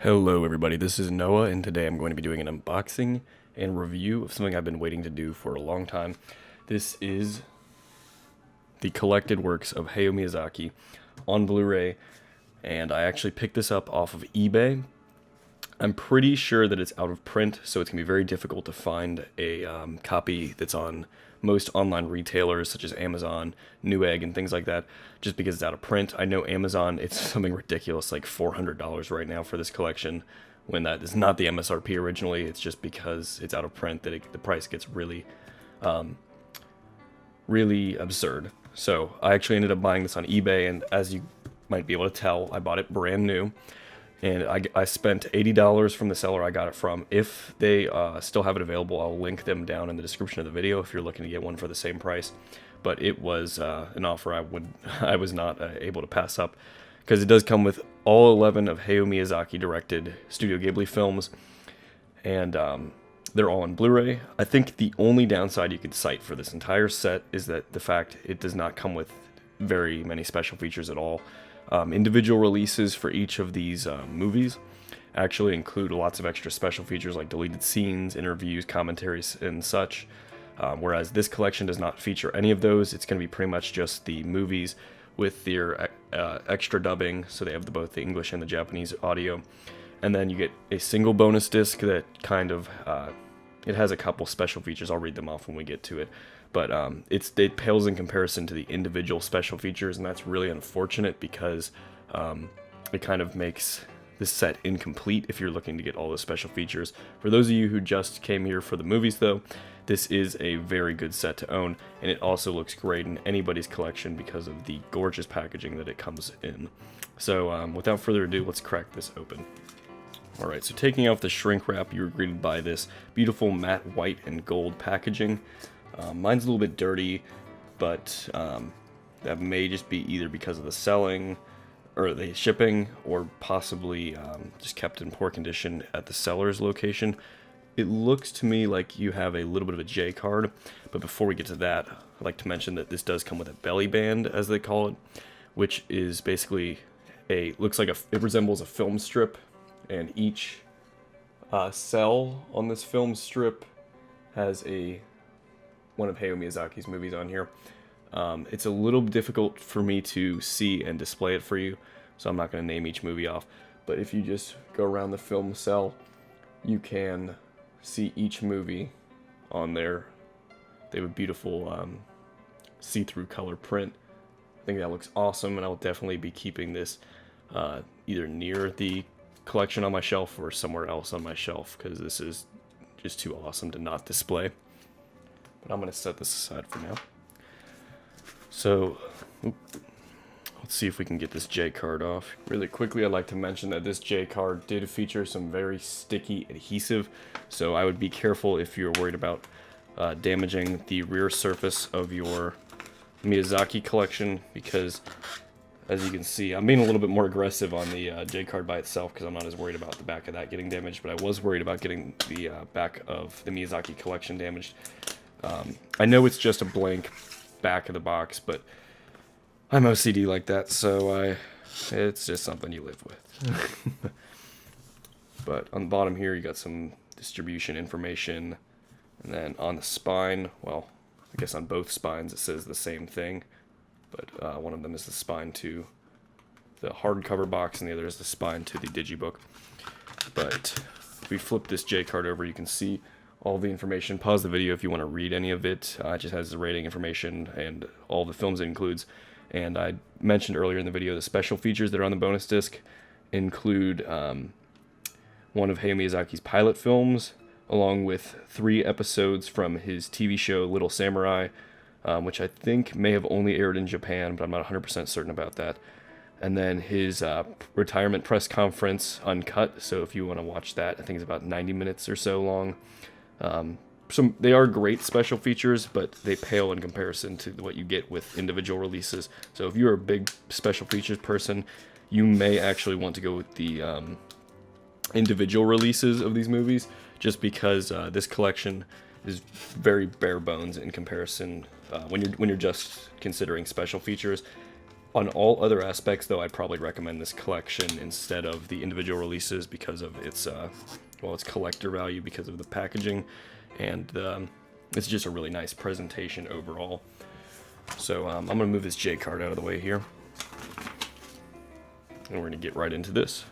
Hello everybody, this is Noah, and today I'm going to be doing an unboxing and review of something I've been waiting to do for a long time. This is the collected works of Hayao Miyazaki on Blu-ray, and I actually picked this up off of eBay. I'm pretty sure that it's out of print, so it's going to be very difficult to find a copy that's on most online retailers such as Amazon, Newegg, and things like that, just because it's out of print. I know Amazon, it's something ridiculous, like $400 right now for this collection, when that is not the MSRP originally. It's just because it's out of print that the price gets really absurd. So I actually ended up buying this on eBay, and as you might be able to tell, I bought it brand new. And I spent $80 from the seller I got it from. If they still have it available, I'll link them down in the description of the video if you're looking to get one for the same price. But it was an offer I was not able to pass up, because it does come with all 11 of Hayao Miyazaki directed Studio Ghibli films, and they're all on Blu-ray. I think the only downside you could cite for this entire set is that the fact it does not come with very many special features at all. Individual releases for each of these movies actually include lots of extra special features like deleted scenes, interviews, commentaries, and such. Whereas this collection does not feature any of those. It's going to be pretty much just the movies with their extra dubbing, so they have both the English and the Japanese audio. And then you get a single bonus disc that kind of it has a couple special features. I'll read them off when we get to it. But it pales in comparison to the individual special features, and that's really unfortunate because it kind of makes this set incomplete if you're looking to get all the special features. For those of you who just came here for the movies, though, this is a very good set to own, and it also looks great in anybody's collection because of the gorgeous packaging that it comes in. So without further ado, let's crack this open. Alright, so taking off the shrink wrap, you're greeted by this beautiful matte white and gold packaging. Mine's a little bit dirty, but that may just be either because of the selling or the shipping, or possibly just kept in poor condition at the seller's location. It looks to me like you have a little bit of a J card, but before we get to that, I'd like to mention that this does come with a belly band, as they call it, which is basically it resembles a film strip, and each cell on this film strip has one of Hayao Miyazaki's movies on here. It's a little difficult for me to see and display it for you, so I'm not going to name each movie off. But if you just go around the film cell, you can see each movie on there. They have a beautiful see-through color print. I think that looks awesome, and I'll definitely be keeping this either near the collection on my shelf or somewhere else on my shelf, because this is just too awesome to not display. But I'm going to set this aside for now. So, let's see if we can get this J card off. Really quickly, I'd like to mention that this J card did feature some very sticky adhesive, so I would be careful if you're worried about damaging the rear surface of your Miyazaki collection, because as you can see, I'm being a little bit more aggressive on the J card by itself because I'm not as worried about the back of that getting damaged, but I was worried about getting the back of the Miyazaki collection damaged. I know it's just a blank back of the box, but I'm OCD like that, so it's just something you live with. But on the bottom here, you got some distribution information, and then on the spine, well, I guess on both spines it says the same thing, but one of them is the spine to the hardcover box, and the other is the spine to the digibook. But if we flip this J card over, you can see all the information. Pause the video if you want to read any of it. It just has the rating information and all the films it includes. And I mentioned earlier in the video the special features that are on the bonus disc include one of Hayao Miyazaki's pilot films, along with 3 episodes from his TV show Little Samurai, which I think may have only aired in Japan, but I'm not 100% certain about that. And then his retirement press conference uncut, so if you want to watch that, I think it's about 90 minutes or so long. They are great special features, but they pale in comparison to what you get with individual releases. So if you're a big special features person, you may actually want to go with the individual releases of these movies, just because this collection is very bare bones in comparison when you're just considering special features. On all other aspects, though, I'd probably recommend this collection instead of the individual releases because of its, well, its collector value, because of the packaging, and it's just a really nice presentation overall. So I'm going to move this J card out of the way here, and we're going to get right into this.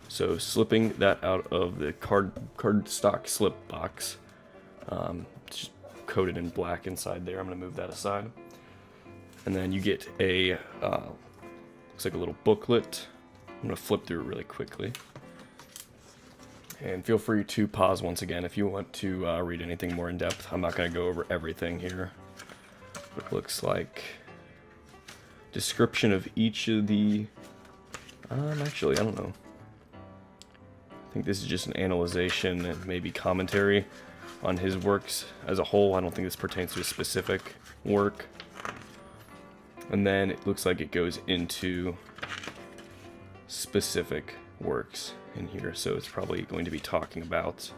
So slipping that out of the card stock slip box, just coated in black inside there. I'm going to move that aside. And then you get a, looks like a little booklet. I'm going to flip through it really quickly. And feel free to pause once again if you want to read anything more in depth. I'm not going to go over everything here. It looks like description of each of the, actually, I don't know. I think this is just an analyzation and maybe commentary on his works as a whole. I don't think this pertains to a specific work. And then it looks like it goes into specific works in here, so it's probably going to be talking about,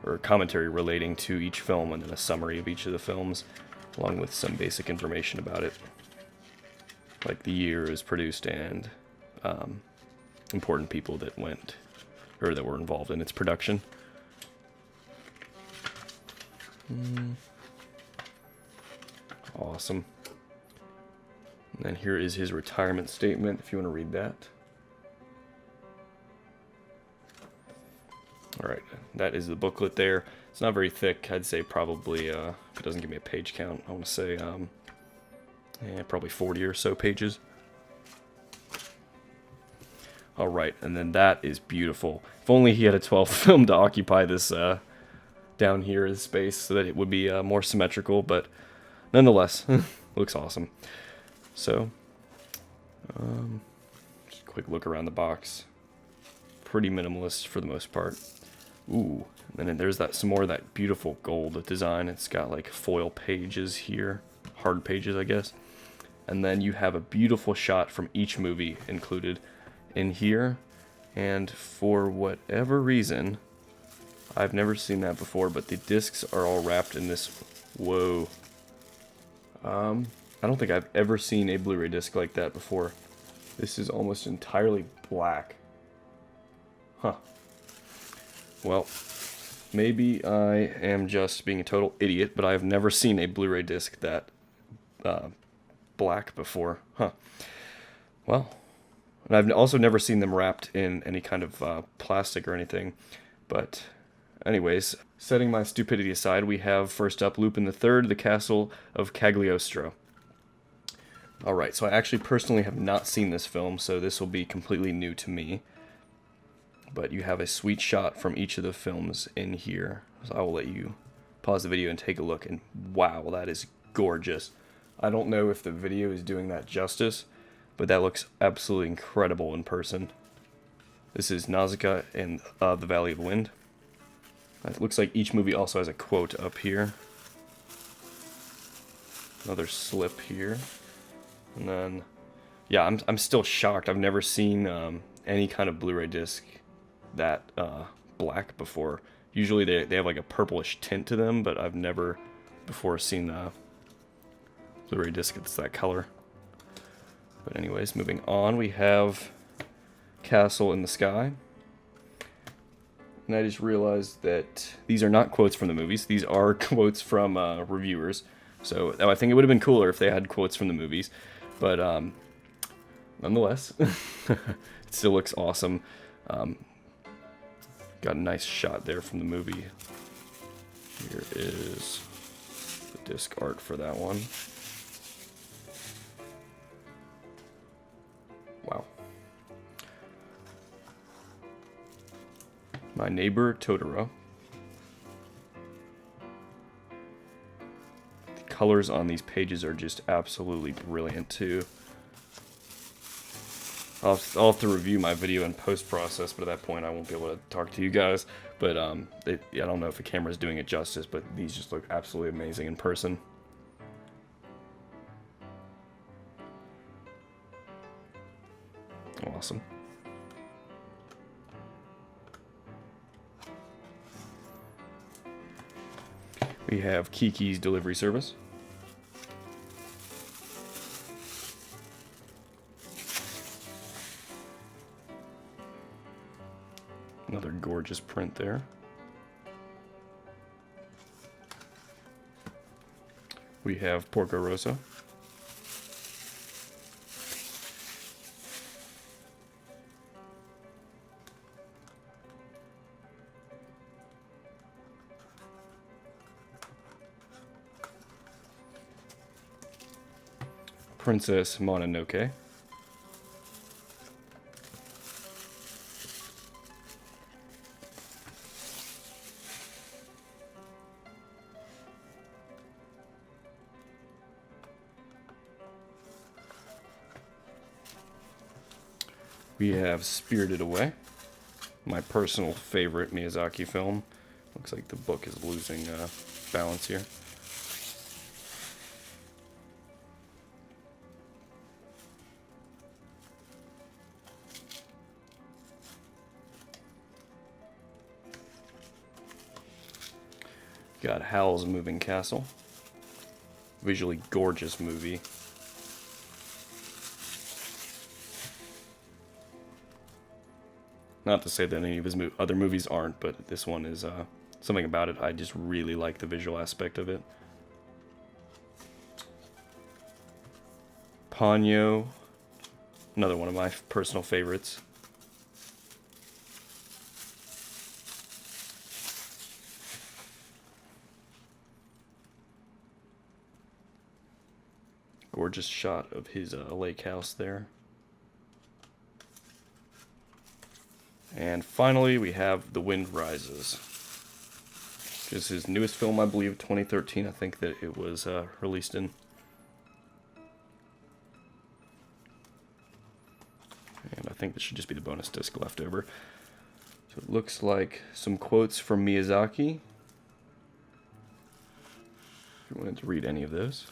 or commentary relating to each film, and then a summary of each of the films, along with some basic information about it, like the year it was produced and important people that went, or that were involved in its production. Awesome. And then here is his retirement statement, if you want to read that. Alright, that is the booklet there. It's not very thick. I'd say probably, if it doesn't give me a page count, I want to say probably 40 or so pages. Alright, and then that is beautiful. If only he had a 12th film to occupy this down here as space so that it would be more symmetrical, but nonetheless, looks awesome. So, just a quick look around the box. Pretty minimalist for the most part. Ooh, and then there's that some more of that beautiful gold design. It's got like foil pages here, hard pages, I guess. And then you have a beautiful shot from each movie included in here. And for whatever reason, I've never seen that before, but the discs are all wrapped in this. Whoa. I don't think I've ever seen a Blu-ray disc like that before. This is almost entirely black. Huh. Well, maybe I am just being a total idiot, but I've never seen a Blu-ray disc that black before. Huh. Well, and I've also never seen them wrapped in any kind of plastic or anything. But anyways, setting my stupidity aside, we have first up Lupin III, The Castle of Cagliostro. Alright, so I actually personally have not seen this film, so this will be completely new to me. But you have a sweet shot from each of the films in here. So I will let you pause the video and take a look, and wow, that is gorgeous. I don't know if the video is doing that justice, but that looks absolutely incredible in person. This is Nausicaa and The Valley of the Wind. It looks like each movie also has a quote up here. Another slip here. And then, yeah, I'm still shocked. I've never seen any kind of Blu-ray disc that black before. Usually they have like a purplish tint to them, but I've never before seen a Blu-ray disc that's that color. But anyways, moving on, we have Castle in the Sky. And I just realized that these are not quotes from the movies. These are quotes from reviewers. So I think it would have been cooler if they had quotes from the movies. But nonetheless, it still looks awesome. Got a nice shot there from the movie. Here is the disc art for that one. Wow. My Neighbor Totoro. The colors on these pages are just absolutely brilliant too. I'll have to review my video in post-process, but at that point I won't be able to talk to you guys. But I don't know if the camera's doing it justice, but these just look absolutely amazing in person. Awesome. We have Kiki's Delivery Service. Another gorgeous print there. We have Porco Rosso. Princess Mononoke. We have Spirited Away, my personal favorite Miyazaki film. Looks like the book is losing balance here. Got Howl's Moving Castle. Visually gorgeous movie. Not to say that any of his other movies aren't, but this one is something about it. I just really like the visual aspect of it. Ponyo, another one of my personal favorites. Gorgeous shot of his lake house there. And finally, we have The Wind Rises. This is his newest film, I believe, 2013. I think that it was released in. And I think this should just be the bonus disc left over. So it looks like some quotes from Miyazaki. If you wanted to read any of those.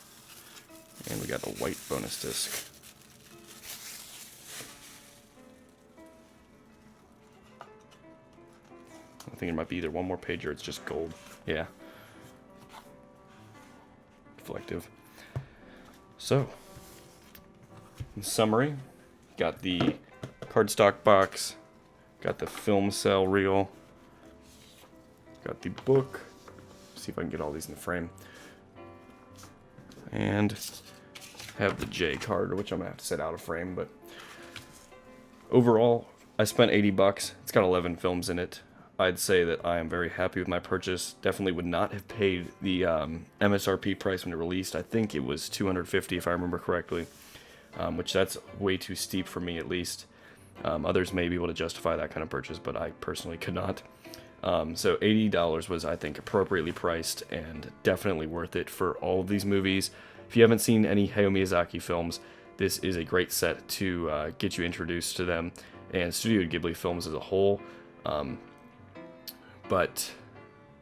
And we got a white bonus disc. I think it might be either one more page or it's just gold. Yeah. Reflective. So, in summary, got the cardstock box, got the film cell reel, got the book. See if I can get all these in the frame. And have the J card, which I'm gonna have to set out of frame, but overall, I spent 80 bucks. It's got 11 films in it. I'd say that I am very happy with my purchase. Definitely would not have paid the MSRP price when it released. I think it was $250 if I remember correctly, which that's way too steep for me at least. Others may be able to justify that kind of purchase, but I personally could not. So $80 was, I think, appropriately priced and definitely worth it for all of these movies. If you haven't seen any Hayao Miyazaki films, this is a great set to get you introduced to them and Studio Ghibli films as a whole. But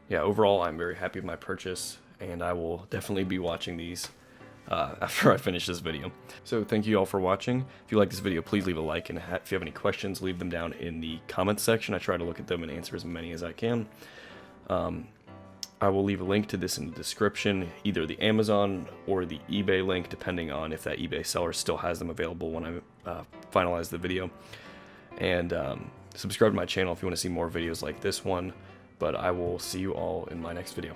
yeah, overall, I'm very happy with my purchase, and I will definitely be watching these after I finish this video. So thank you all for watching. If you like this video, please leave a like, and if you have any questions, leave them down in the comments section. I try to look at them and answer as many as I can. I will leave a link to this in the description, either the Amazon or the eBay link, depending on if that eBay seller still has them available when I finalize the video. And subscribe to my channel if you want to see more videos like this one. But I will see you all in my next video.